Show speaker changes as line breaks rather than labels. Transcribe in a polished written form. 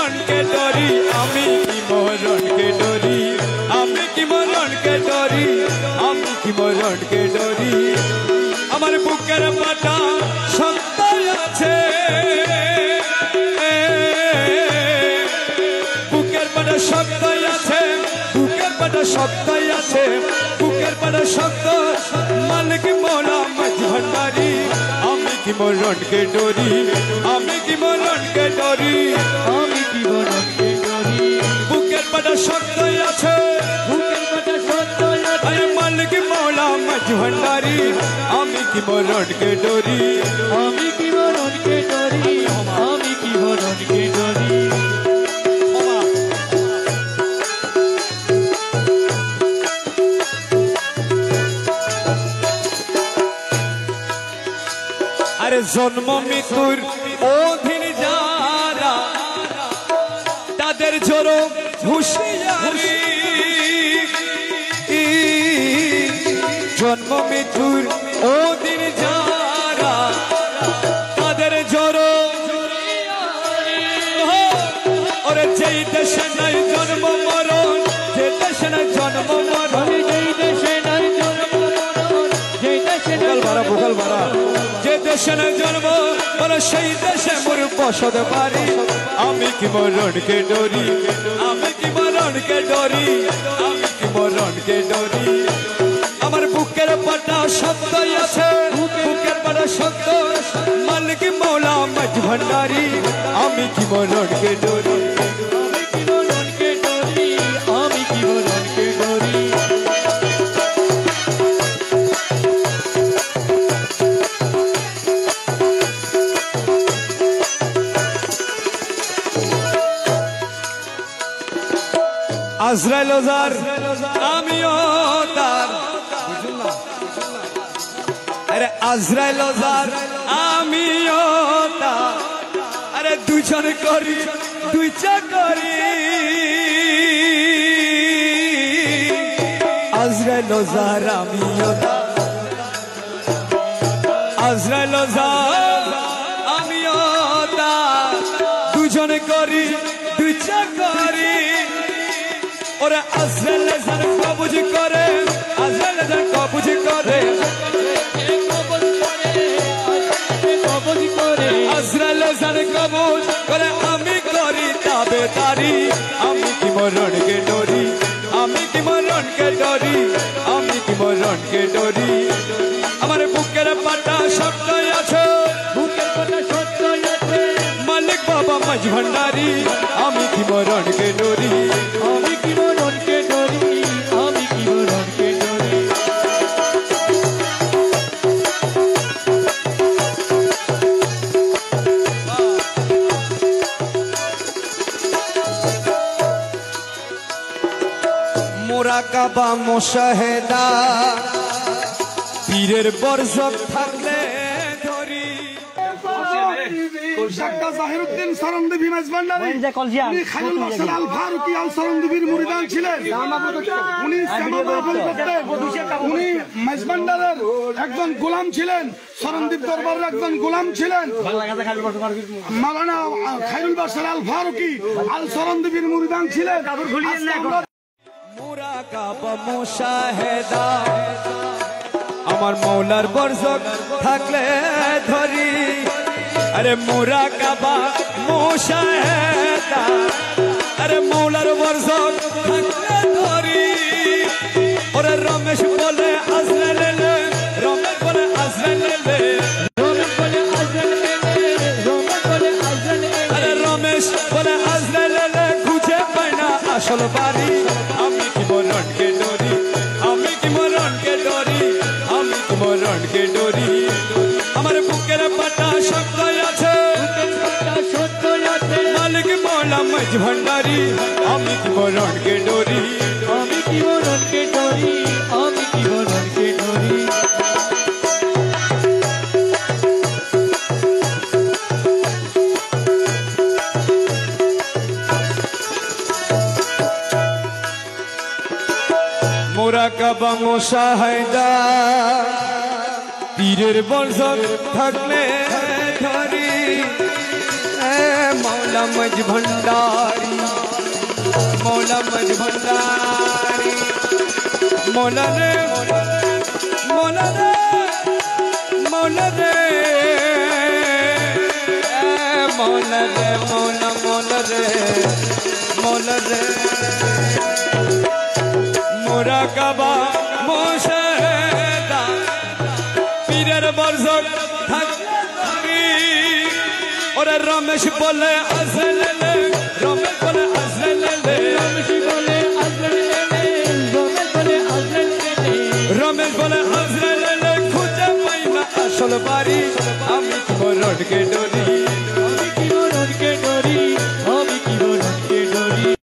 মরণকে ডরি আমি কি মরণকে ডরি আমি কি মরণকে ডরি আমি কি মরণকে ডরি আমার বুকের পাটা সত্তাই আছে বুকের পাটা সত্তাই আছে বুকের পাটা সত্তাই আছে বুকের পাটা সত্য মালিক মৌলা মাঝ ভান্ডারি আমি কি মরণকে ডরি আমি কি মরণকে ডরি
আমি কি মরণকে ডরি
বুকের পাটা সত্তাই আছে
বুকের পাটা সত্তাই আছে
মালিক মৌলা মাঝ ভান্ডারি আমি কি মরণকে ডরি
আমি কি মরণকে ডরি আমি কি মরণকে ডরি
আরে জন্ম মৃত্যুর অধীন যারা তাদের জোরো হুঁশিয়ারি জন্ম মৃত্যুর অধীন যারা তাদের জোরো ওরে যেই দেশে নাই জন্ম মরণ যে দেশে নাই জন্ম মরণ
যেই দেশে নাই জন্ম মরণ যেই দেশে
ভোকাল ভাড়া যে দেশে নাই জন্ম বলে সেই দেশে মোর বসত পারি আমি কি মরণকে ডরি আমি কি মরণকে ডরি আমি কি মরণকে ডরি আমার বুকের পাটা সত্যই আছে বুকের পাটা সত্য মালিক মৌলা মাঝ ভান্ডারি আমি কি মরণকে ডরি
আমি কি মরণকে ডরি আমি কি মরণকে ডরি
আজরাইল যার আমিও তার আরে আজরাইল যার আমিও তার আরে দুজন করি দুই চাকরি আজরাইল যার আমিও তার আজরাইল যার আমিও তার দুজন করি দুই চাকরি ওরে আজরাইল যার কবজ করে আজরাইল যার কবজ করে আজরাইল যার কবজ করে আমি করি তাবে তারি আমি কি মরণকে ডরি আমি কি মরণকে ডরি আমি কি মরণকে ডরি আমার বুকের পাটা সত্যই আছে
বুকের পাটা সত্যই আছে
মালিক বাবা মাঝ ভান্ডারি আমি কি মরণকে ডরি
আমি কি মরণকে ডরি আমি কি মরণকে ডরি
মোরাকাবা মুশাহেদা পীরের বরজক থাকলে ধরি
ডাক্তার জাহিরউদ্দিন সরন্দবী মেজবান্ডারি উনি খায়রুল বাশার আল ফারুকি আল সরন্দবীর মুরিদান ছিলেন উনি সমাবর্তন করতেন উনি মেজবান্ডারের একজন গোলাম ছিলেন সরন্দীপ দরবারের একজন গোলাম ছিলেন মাওলানা খায়রুল বাশার আল ফারুকি আল সরন্দবীর মুরিদান ছিলেন
মোরাকাবা মুশাহেদা আমার মৌলার বরজক থাকলে ধরি আরে মোরাকাবা মুশাহেদা আরে মৌলার বরজক থাকলে ধরি ওরে রমেশ বলে আজরাইল রমেশ বলে আজরাইল
রমেশ বলে আজরাইল রমেশ বলে আজরাইল
আরে রমেশ বলে আজরাইল খুঁজে পায় না আসল বাড়ি আমি কি মরণকে ডরি আমি কি মরণকে ডরি আমি কি মরণকে ডরি আমার বুকের পাটা সত্যই আছে
সত্যই আছে
মালিক মৌলা মাঝ ভান্ডারি আমি কি মরণকে ডরি
আমি কি মরণকে ডরি আমি কি মরণকে ডরি
মোরাকাবা মুশাহেদা পীরের বরজক থাকলে ধরি মৌলা मौला मज भंडारी मौला मज भंडारी मौला रे मौला रे मौला रे मौला रे मौला मौला रे मौला रे मोरा काबा मोशेदा पीरेर बरसत থাকি ওরে রমেশ বলে আসলে